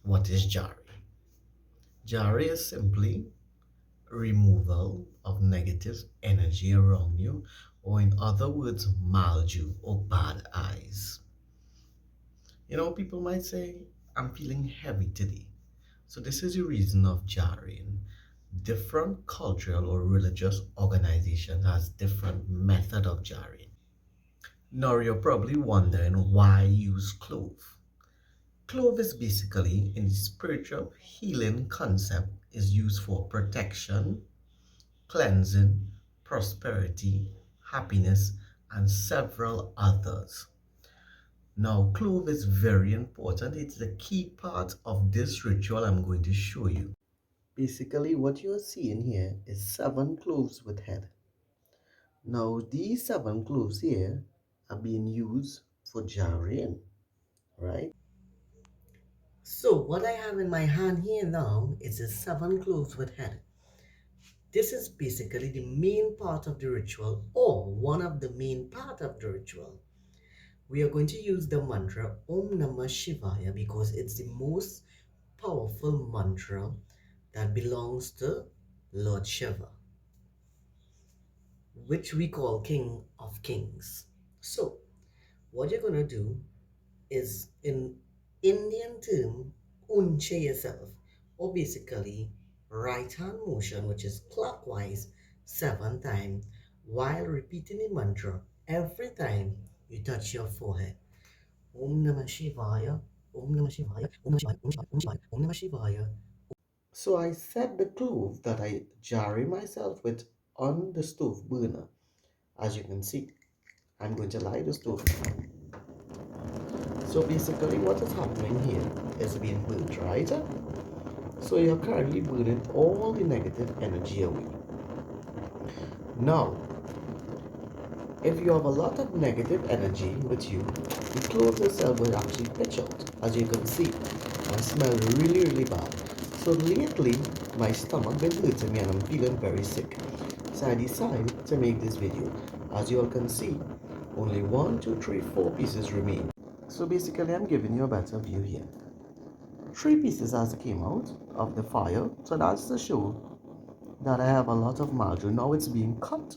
What is jarring? Jarring is simply removal of negative energy around you, or in other words, mildew or bad eyes. People might say, I'm feeling heavy today. So, this is the reason of jarring. Different cultural or religious organizations has different method of jarring. Now, you're probably wondering why use clove. Clove is basically, in the spiritual healing concept, is used for protection, cleansing, prosperity, happiness, and several others. Now, clove is very important. It's the key part of this ritual I'm going to show you. Basically, what you're seeing here is 7 cloves with head. Now, these 7 cloves here are being used for jarring, right? So, what I have in my hand here now is the 7 cloves with head. This is basically the main part of the ritual, or one of the main part of the ritual. We are going to use the mantra Om Namah Shivaya because it's the most powerful mantra that belongs to Lord Shiva, which we call King of Kings. So, what you're going to do is, in Indian term, unche yourself, or basically right hand motion, which is clockwise 7 times, while repeating the mantra every time you touch your forehead. Om Namah Shivaya, Om Namah Shivaya, Om Namah Shivaya, Om Namah Shivaya, Om Namah Shivaya, Om Namah Shivaya. So I set the clove that I jarry myself with on the stove burner. As you can see, I'm going to light the stove. So basically what is happening here is being burnt, right? So you're currently burning all the negative energy away. Now, if you have a lot of negative energy with you, the clothes itself will actually pitch out, as you can see, and smell really, really bad. So lately, my stomach been hurting me and I'm feeling very sick. So I decided to make this video. As you all can see, only 1, 2, 3, 4 pieces remain. So basically, I'm giving you a better view here. 3 pieces has came out of the fire, so that's to show that I have a lot of margarine. Now it's being cut,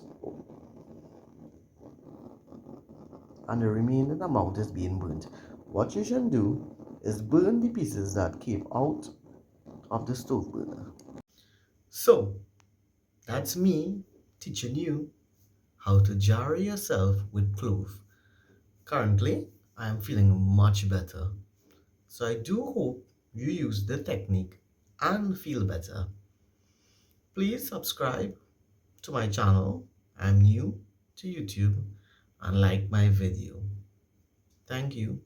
and the remaining amount is being burnt. What you should do is burn the pieces that came out of the stove burner. So that's me teaching you how to jar yourself with clove. Currently, I am feeling much better. So I do hope you use the technique and feel better. Please subscribe to my channel. I'm new to YouTube, and like my video. Thank you.